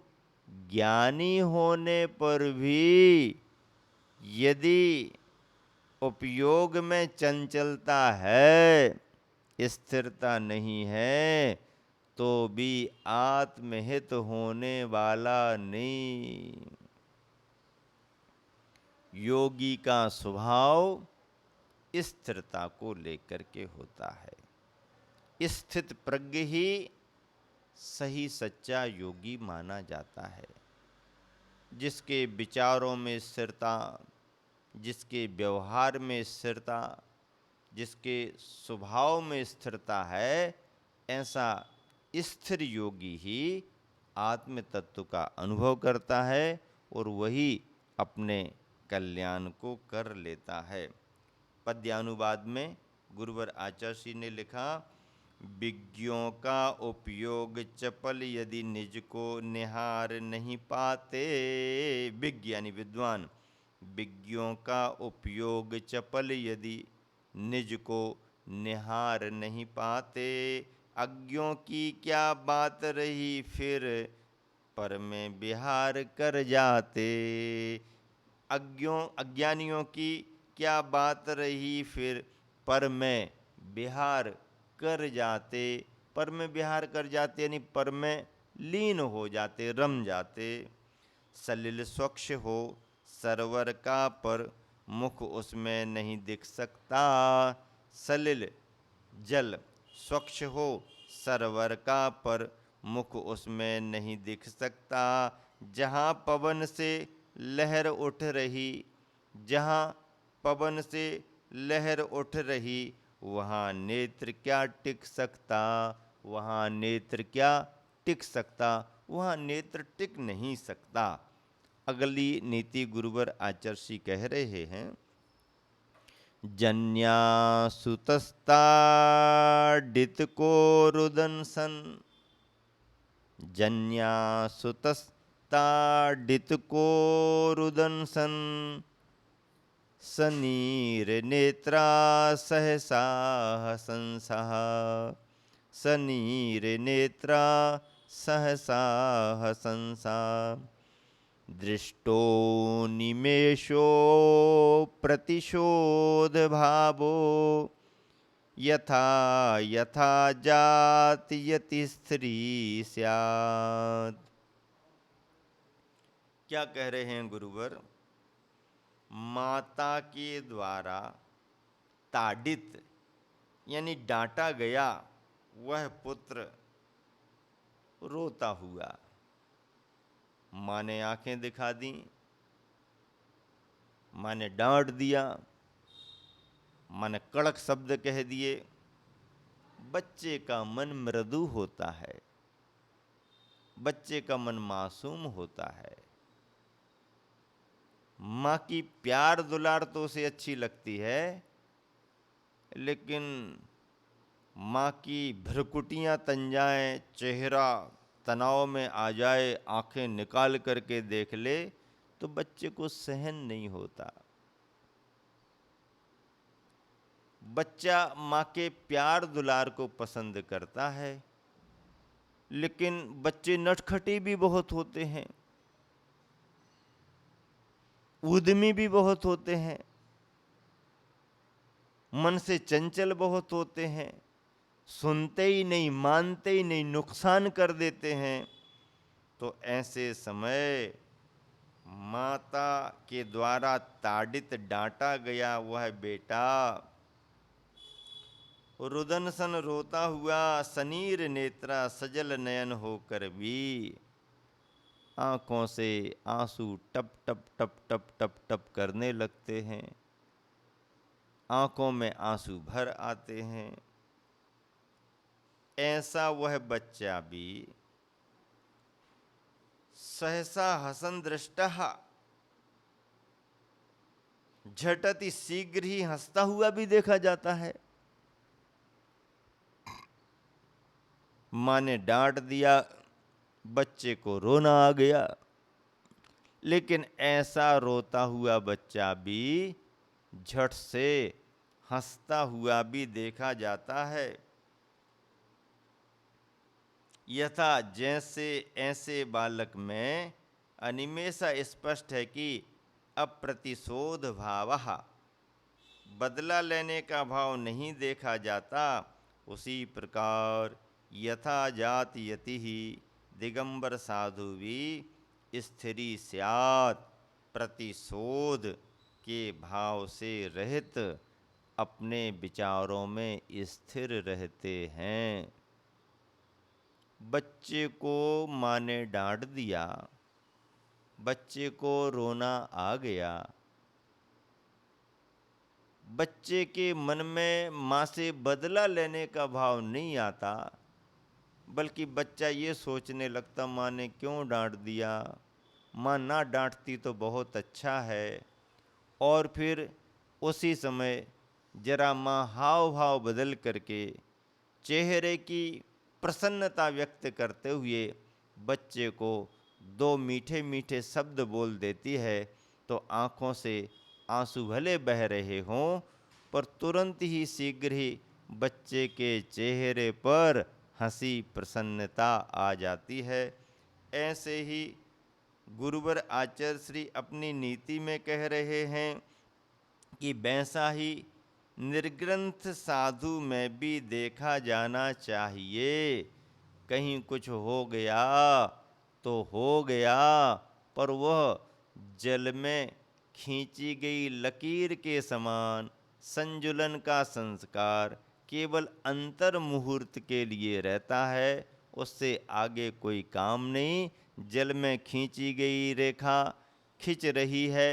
A: ज्ञानी होने पर भी यदि उपयोग में चंचलता है, स्थिरता नहीं है, तो भी आत्महित होने वाला नहीं। योगी का स्वभाव स्थिरता को लेकर के होता है। स्थित प्रज्ञ ही सही सच्चा योगी माना जाता है। जिसके विचारों में स्थिरता, जिसके व्यवहार में स्थिरता, जिसके स्वभाव में स्थिरता है, ऐसा स्थिर योगी ही आत्म तत्व का अनुभव करता है और वही अपने कल्याण को कर लेता है। पद्यानुवाद में गुरुवर आचार्य ने लिखा, विज्ञों का उपयोग चपल यदि निज को निहार नहीं पाते। विज्ञ यानी विद्वान, विज्ञों का उपयोग चपल यदि निज को निहार नहीं पाते। अज्ञों की क्या बात रही फिर पर में विहार कर जाते। अज्ञानियों की क्या बात रही फिर पर में विहार कर जाते। पर में विहार कर जाते यानी पर में लीन हो जाते, रम जाते। सलिल स्वच्छ हो सरवर का पर मुख उसमें नहीं दिख सकता। सलिल जल स्वच्छ हो सरवर का पर मुख उसमें नहीं दिख सकता। जहाँ पवन से लहर उठ रही, जहाँ पवन से लहर उठ रही, वहाँ नेत्र क्या टिक सकता। वहाँ नेत्र क्या टिक सकता, वहाँ नेत्र टिक नहीं सकता। अगली नीति गुरुवर आचार्य कह रहे हैं, जन्यासुतस्ताडित को रुदन सन। जन्यासुतस्ताडित को रुदन सन। सनीर नेत्रा सहसा हसंसः। सनीर नेत्रा सहसा हसंसः। दृष्टो निमेषो प्रतिशोध भावो। यथा यथा जाति यति स्त्री स्यात्। क्या कह रहे हैं गुरुवर? माता के द्वारा ताड़ित यानी डांटा गया वह पुत्र रोता हुआ, माँ ने आंखें दिखा दी, माँ ने डांट दिया, माँ ने कड़क शब्द कह दिए। बच्चे का मन मृदु होता है, बच्चे का मन मासूम होता है। माँ की प्यार दुलार तो उसे अच्छी लगती है, लेकिन माँ की भ्रुकुटियाँ तन जाएं, चेहरा तनाव में आ जाए, आंखें निकाल करके देख ले तो बच्चे को सहन नहीं होता। बच्चा माँ के प्यार दुलार को पसंद करता है, लेकिन बच्चे नटखटे भी बहुत होते हैं, उद्यमी भी बहुत होते हैं, मन से चंचल बहुत होते हैं, सुनते ही नहीं, मानते ही नहीं, नुकसान कर देते हैं। तो ऐसे समय माता के द्वारा ताड़ित डांटा गया वह बेटा रुदन सन रोता हुआ, सनीर नेत्रा सजल नयन होकर भी आंखों से आंसू टप टप टप टप टप टप करने लगते हैं, आंखों में आंसू भर आते हैं। ऐसा वह बच्चा भी सहसा हसन दृष्टः, झटति शीघ्र ही हंसता हुआ भी देखा जाता है। माँ ने डांट दिया, बच्चे को रोना आ गया, लेकिन ऐसा रोता हुआ बच्चा भी झट से हंसता हुआ भी देखा जाता है। यथा जैसे ऐसे बालक में अनिमेषा स्पष्ट है कि अप्रतिशोध भावः, बदला लेने का भाव नहीं देखा जाता, उसी प्रकार यथा जाति यति ही दिगंबर साधु भी स्थिरी स्यात् प्रतिशोध के भाव से रहित अपने विचारों में स्थिर रहते हैं। बच्चे को माँ ने डांट दिया, बच्चे को रोना आ गया, बच्चे के मन में माँ से बदला लेने का भाव नहीं आता, बल्कि बच्चा ये सोचने लगता माँ ने क्यों डांट दिया, माँ ना डांटती तो बहुत अच्छा है। और फिर उसी समय जरा माँ हाव भाव बदल करके चेहरे की प्रसन्नता व्यक्त करते हुए बच्चे को दो मीठे मीठे शब्द बोल देती है, तो आँखों से आंसू भले बह रहे हों, पर तुरंत ही शीघ्र ही बच्चे के चेहरे पर हंसी प्रसन्नता आ जाती है। ऐसे ही गुरुवर आचार्य श्री अपनी नीति में कह रहे हैं कि वैसा ही निर्ग्रंथ साधु में भी देखा जाना चाहिए। कहीं कुछ हो गया तो हो गया, पर वह जल में खींची गई लकीर के समान संजुलन का संस्कार केवल अंतर मुहूर्त के लिए रहता है, उससे आगे कोई काम नहीं। जल में खींची गई रेखा खिंच रही है,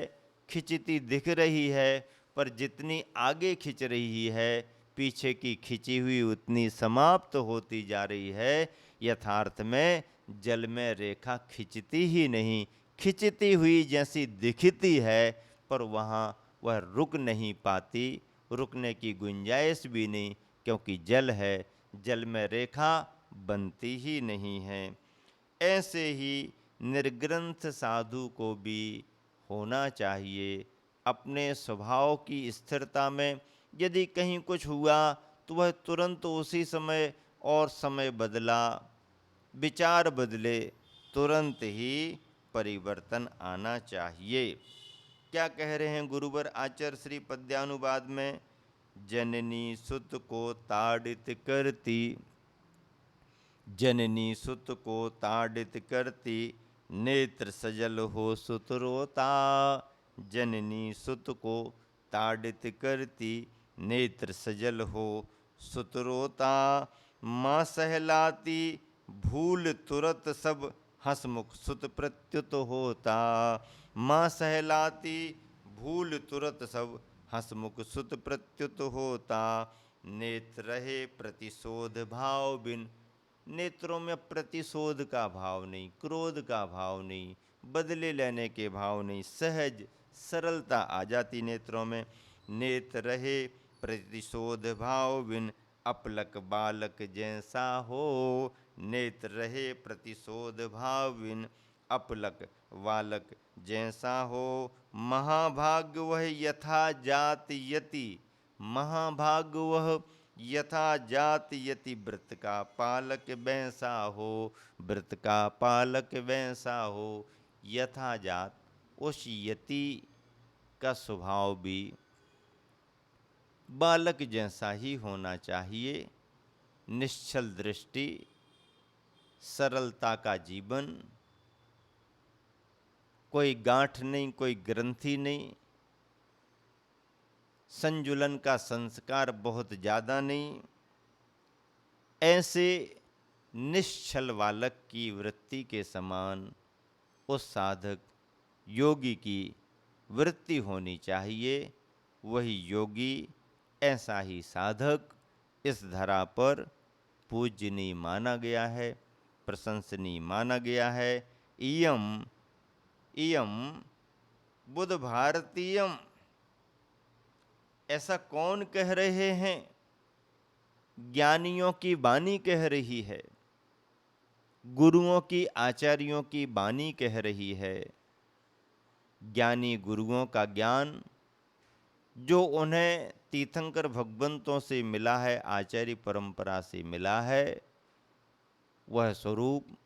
A: खिंचती दिख रही है, पर जितनी आगे खिंच रही है पीछे की खिंची हुई उतनी समाप्त होती जा रही है। यथार्थ में जल में रेखा खिंचती ही नहीं, खिंचती हुई जैसी दिखती है, पर वहाँ वह रुक नहीं पाती, रुकने की गुंजाइश भी नहीं, क्योंकि जल है, जल में रेखा बनती ही नहीं है। ऐसे ही निर्ग्रंथ साधु को भी होना चाहिए अपने स्वभाव की स्थिरता में। यदि कहीं कुछ हुआ तो वह तुरंत उसी समय और समय बदला, विचार बदले, तुरंत ही परिवर्तन आना चाहिए। क्या कह रहे हैं गुरुवर आचार्य श्री पद्यानुवाद में? जननी सुत को ताड़ित करती, जननी सुत को ताड़ित करती, नेत्र सजल हो सुत रोता। जननी सुत को ताड़ित करती, नेत्र सजल हो सुत रोता। माँ सहलाती भूल तुरत सब, हंसमुख सुत प्रत्युत होता। माँ सहलाती भूल तुरत सब, हंसमुख सुत प्रत्युत होता। नेत्र रहे प्रतिशोध भाव बिन, नेत्रों में प्रतिशोध का भाव नहीं, क्रोध का भाव नहीं, बदले लेने के भाव नहीं, सहज सरलता आ जाती नेत्रों में। नेत्र रहे प्रतिशोध भाव बिन, अपलक बालक जैसा हो। नेत्र रहे प्रतिशोध भाव बिन, अपलक बालक जैसा हो। महाभाग वह यथा जात यति, महाभाग वह यथा जात यति, व्रत का पालक वैसा हो, व्रत का पालक वैसा हो। यथा जात, उस यति का स्वभाव भी बालक जैसा ही होना चाहिए। निश्चल दृष्टि, सरलता का जीवन, कोई गांठ नहीं, कोई ग्रंथि नहीं, संजुलन का संस्कार बहुत ज़्यादा नहीं। ऐसे निश्चल बालक की वृत्ति के समान उस साधक योगी की वृत्ति होनी चाहिए। वही योगी, ऐसा ही साधक इस धरा पर पूजनीय माना गया है, प्रशंसनीय माना गया है। इयम इयम बुध भारतीयम, ऐसा कौन कह रहे हैं? ज्ञानियों की वाणी कह रही है, गुरुओं की, आचार्यों की वाणी कह रही है। ज्ञानी गुरुओं का ज्ञान जो उन्हें तीर्थंकर भगवंतों से मिला है, आचार्य परंपरा से मिला है, वह स्वरूप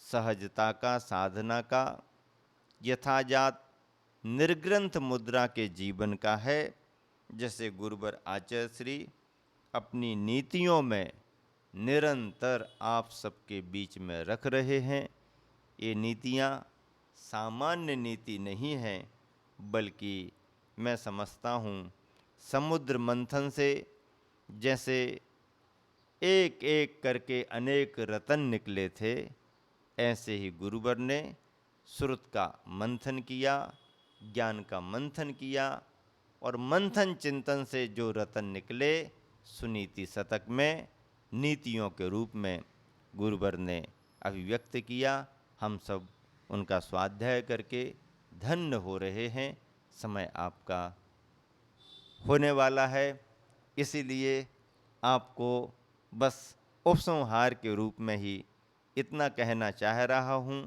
A: सहजता का, साधना का, यथाजात निर्ग्रंथ मुद्रा के जीवन का है। जैसे गुरुवर आचार्य श्री अपनी नीतियों में निरंतर आप सबके बीच में रख रहे हैं। ये नीतियाँ सामान्य नीति नहीं हैं, बल्कि मैं समझता हूँ समुद्र मंथन से जैसे एक एक करके अनेक रतन निकले थे, ऐसे ही गुरुवर ने श्रुत का मंथन किया, ज्ञान का मंथन किया, और मंथन चिंतन से जो रतन निकले सुनीति शतक में नीतियों के रूप में गुरुवर ने अभिव्यक्त किया। हम सब उनका स्वाध्याय करके धन्य हो रहे हैं। समय आपका होने वाला है, इसीलिए आपको बस उपसंहार के रूप में ही इतना कहना चाह रहा हूँ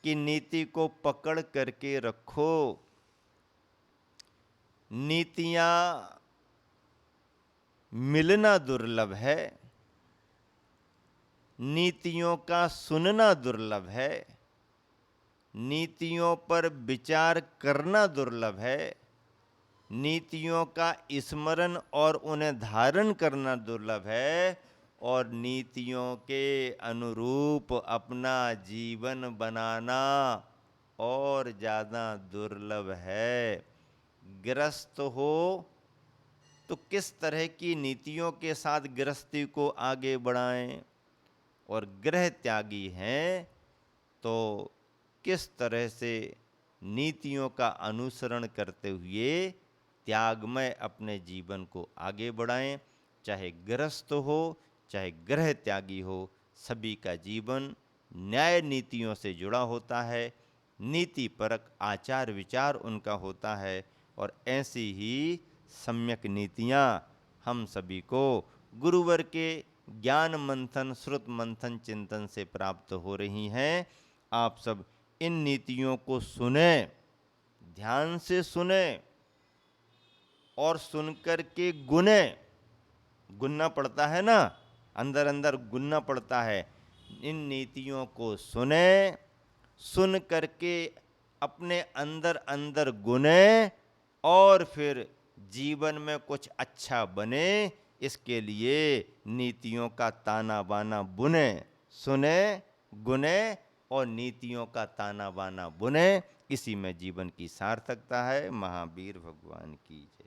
A: कि नीति को पकड़ करके रखो। नीतियाँ मिलना दुर्लभ है, नीतियों का सुनना दुर्लभ है, नीतियों पर विचार करना दुर्लभ है, नीतियों का स्मरण और उन्हें धारण करना दुर्लभ है, और नीतियों के अनुरूप अपना जीवन बनाना और ज़्यादा दुर्लभ है। गृहस्थ हो तो किस तरह की नीतियों के साथ गृहस्थी को आगे बढ़ाएं, और गृह त्यागी हैं तो किस तरह से नीतियों का अनुसरण करते हुए त्यागमय अपने जीवन को आगे बढ़ाएं। चाहे गृहस्थ हो चाहे गृह त्यागी हो, सभी का जीवन न्याय नीतियों से जुड़ा होता है, नीति परक आचार विचार उनका होता है, और ऐसी ही सम्यक नीतियाँ हम सभी को गुरुवर के ज्ञान मंथन श्रुत मंथन चिंतन से प्राप्त हो रही हैं। आप सब इन नीतियों को सुने, ध्यान से सुने और सुनकर के गुने। गुनना पड़ता है ना, अंदर अंदर गुनना पड़ता है। इन नीतियों को सुने, सुन करके अपने अंदर अंदर गुने, और फिर जीवन में कुछ अच्छा बने, इसके लिए नीतियों का ताना बाना बुने। सुने, गुने और नीतियों का ताना बाना बुने, इसी में जीवन की सार्थकता है। महावीर भगवान की जय।